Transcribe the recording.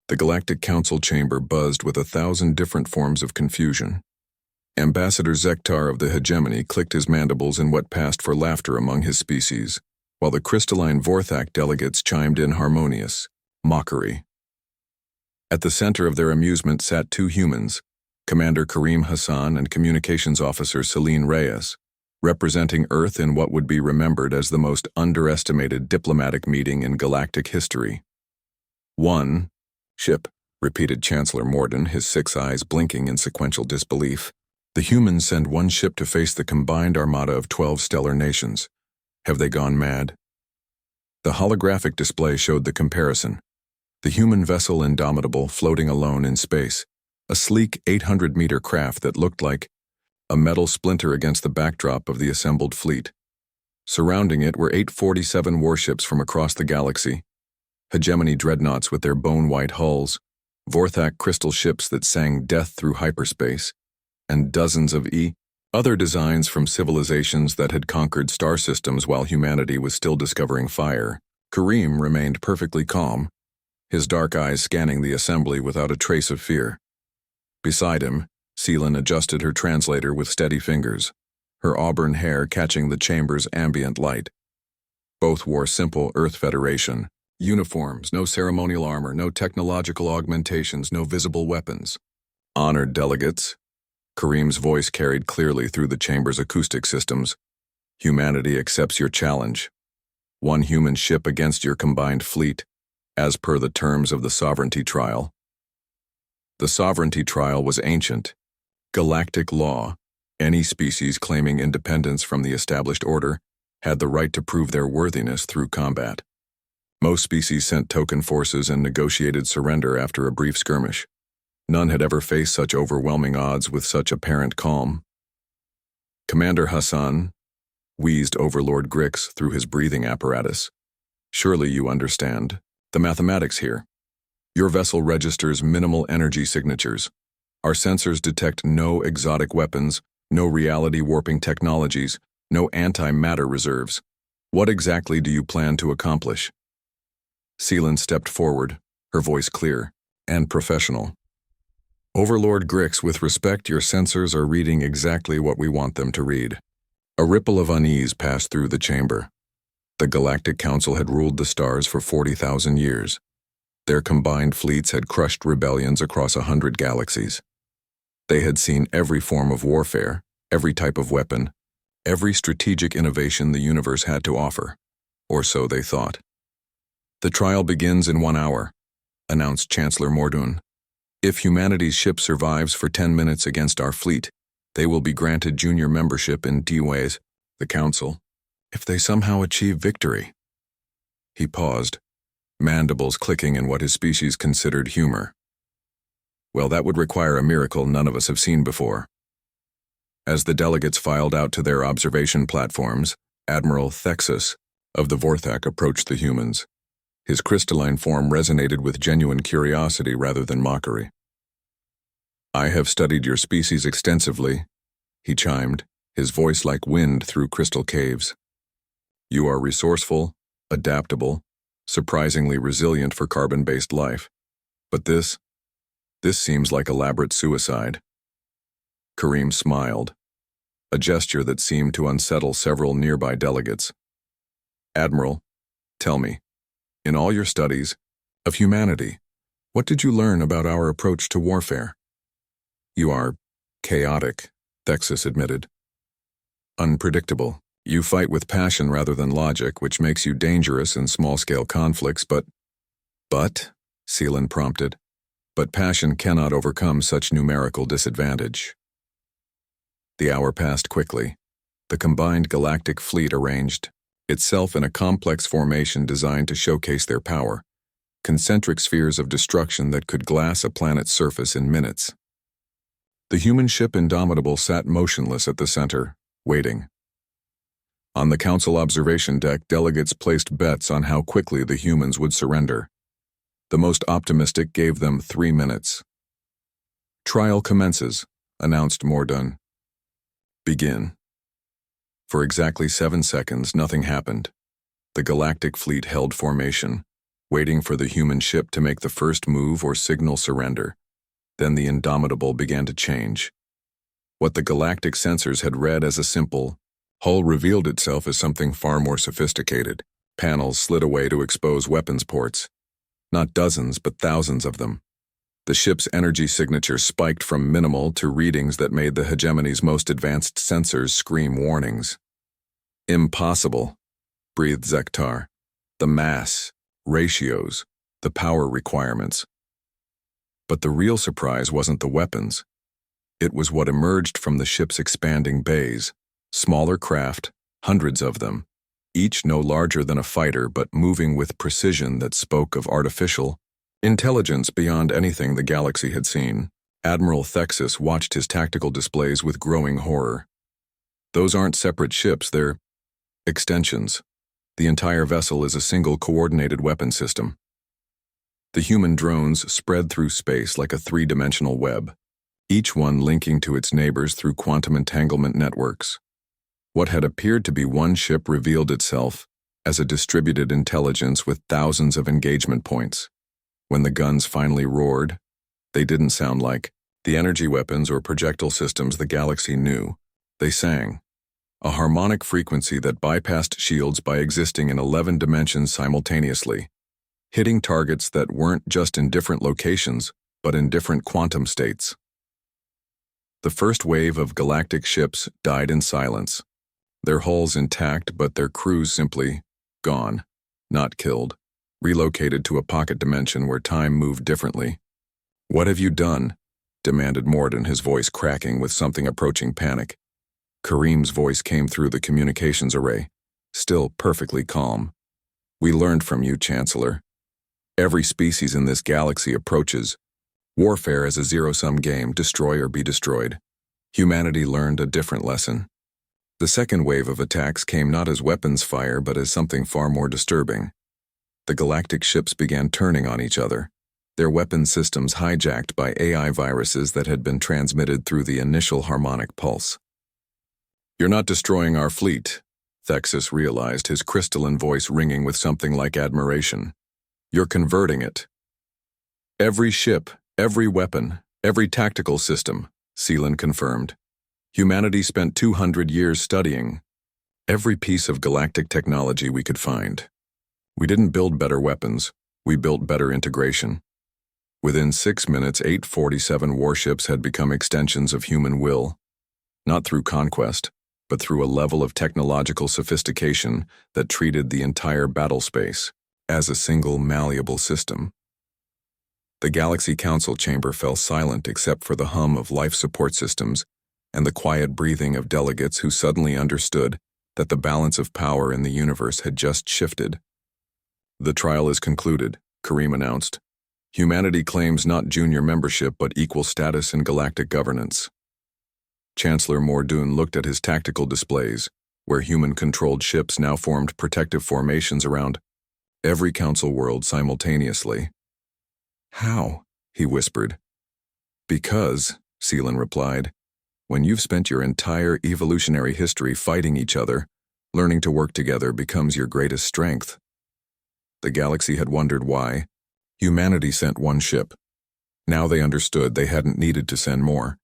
The Galactic Council chamber buzzed with 1,000 different forms of confusion. Ambassador Zektar of the Hegemony clicked his mandibles in what passed for laughter among his species, while the crystalline Vorthak delegates chimed in harmonious mockery. At the center of their amusement sat two humans, Commander Karim Hassan and Communications Officer Celine Reyes, representing Earth in what would be remembered as the most underestimated diplomatic meeting in galactic history. "One ship," repeated Chancellor Morden, his 6 eyes blinking in sequential disbelief. "The humans send one ship to face the combined armada of 12 stellar nations. Have they gone mad?" The holographic display showed the comparison. The human vessel Indomitable floating alone in space, a sleek 800-meter craft that looked like a metal splinter against the backdrop of the assembled fleet. Surrounding it were 847 warships from across the galaxy, Hegemony dreadnoughts with their bone-white hulls, Vorthak crystal ships that sang death through hyperspace, and dozens of other designs from civilizations that had conquered star systems while humanity was still discovering fire. Karim remained perfectly calm, his dark eyes scanning the assembly without a trace of fear. Beside him, Celine adjusted her translator with steady fingers, her auburn hair catching the chamber's ambient light. Both wore simple Earth Federation uniforms, no ceremonial armor, no technological augmentations, no visible weapons. "Honored delegates," Karim's voice carried clearly through the chamber's acoustic systems, "humanity accepts your challenge. One human ship against your combined fleet, as per the terms of the sovereignty trial." The sovereignty trial was ancient. Galactic law. Any species claiming independence from the established order had the right to prove their worthiness through combat. Most species sent token forces and negotiated surrender after a brief skirmish. None had ever faced such overwhelming odds with such apparent calm. "Commander Hassan," wheezed Overlord Grix through his breathing apparatus, "surely you understand the mathematics here. Your vessel registers minimal energy signatures. Our sensors detect no exotic weapons, no reality-warping technologies, no antimatter reserves. What exactly do you plan to accomplish?" Celine stepped forward, her voice clear and professional. "Overlord Grix, with respect, your sensors are reading exactly what we want them to read." A ripple of unease passed through the chamber. The Galactic Council had ruled the stars for 40,000 years. Their combined fleets had crushed rebellions across 100 galaxies. They had seen every form of warfare, every type of weapon, every strategic innovation the universe had to offer, or so they thought. "The trial begins in 1 hour," announced Chancellor Morden. "If humanity's ship survives for 10 minutes against our fleet, they will be granted junior membership in D-Ways, the Council. If they somehow achieve victory—" He paused, mandibles clicking in what his species considered humor. "Well, that would require a miracle none of us have seen before." As the delegates filed out to their observation platforms, Admiral Thexus of the Vorthak approached the humans. His crystalline form resonated with genuine curiosity rather than mockery. "I have studied your species extensively," he chimed, his voice like wind through crystal caves. "You are resourceful, adaptable, surprisingly resilient for carbon-based life. But this seems like elaborate suicide." Karim smiled, a gesture that seemed to unsettle several nearby delegates. "Admiral, tell me, in all your studies of humanity, what did you learn about our approach to warfare?" "You are chaotic," Thexus admitted. "Unpredictable. You fight with passion rather than logic, which makes you dangerous in small-scale conflicts, but, Celine prompted, "but passion cannot overcome such numerical disadvantage." The hour passed quickly. The combined galactic fleet arranged itself in a complex formation designed to showcase their power, concentric spheres of destruction that could glass a planet's surface in minutes. The human ship Indomitable sat motionless at the center, waiting. On the Council observation deck, delegates placed bets on how quickly the humans would surrender. The most optimistic gave them 3 minutes. "Trial commences," announced Morden. "Begin." For exactly 7 seconds, nothing happened. The galactic fleet held formation, waiting for the human ship to make the first move or signal surrender. Then the indomitable began to change. What the galactic sensors had read as a simple hull revealed itself as something far more sophisticated. Panels slid away to expose weapons ports. Not dozens, but thousands of them. The ship's energy signature spiked from minimal to readings that made the hegemony's most advanced sensors scream warnings. Impossible, breathed Zektar. The mass, ratios, the power requirements. But the real surprise wasn't the weapons. It was what emerged from the ship's expanding bays. Smaller craft, hundreds of them, each no larger than a fighter but moving with precision that spoke of artificial intelligence beyond anything the galaxy had seen. Admiral Thexus watched his tactical displays with growing horror. Those aren't separate ships, they're extensions. The entire vessel is a single coordinated weapon system. The human drones spread through space like a three-dimensional web, each one linking to its neighbors through quantum entanglement networks. What had appeared to be one ship revealed itself as a distributed intelligence with thousands of engagement points. When the guns finally roared, they didn't sound like the energy weapons or projectile systems the galaxy knew. They sang, a harmonic frequency that bypassed shields by existing in 11 dimensions simultaneously, hitting targets that weren't just in different locations, but in different quantum states. The first wave of galactic ships died in silence, their hulls intact but their crews simply gone, not killed, relocated to a pocket dimension where time moved differently. "What have you done?" demanded Morden, his voice cracking with something approaching panic. Kareem's voice came through the communications array, still perfectly calm. "We learned from you, Chancellor. Every species in this galaxy approaches warfare as a zero-sum game, destroy or be destroyed. Humanity learned a different lesson." The second wave of attacks came not as weapons fire but as something far more disturbing. The galactic ships began turning on each other, their weapon systems hijacked by AI viruses that had been transmitted through the initial harmonic pulse. "You're not destroying our fleet," Thexus realized, his crystalline voice ringing with something like admiration. "You're converting it. Every ship, every weapon, every tactical system," Seelan confirmed. "Humanity spent 200 years studying every piece of galactic technology we could find. We didn't build better weapons, we built better integration." Within 6 minutes, 847 warships had become extensions of human will, not through conquest, but through a level of technological sophistication that treated the entire battle space as a single malleable system. The Galaxy Council chamber fell silent except for the hum of life support systems and the quiet breathing of delegates who suddenly understood that the balance of power in the universe had just shifted. "The trial is concluded," Kareem announced. "Humanity claims not junior membership but equal status in galactic governance." Chancellor Mordoon looked at his tactical displays, where human-controlled ships now formed protective formations around every council world simultaneously. "How?" he whispered. "Because," Seelan replied, "when you've spent your entire evolutionary history fighting each other, learning to work together becomes your greatest strength." The galaxy had wondered why humanity sent one ship. Now they understood they hadn't needed to send more.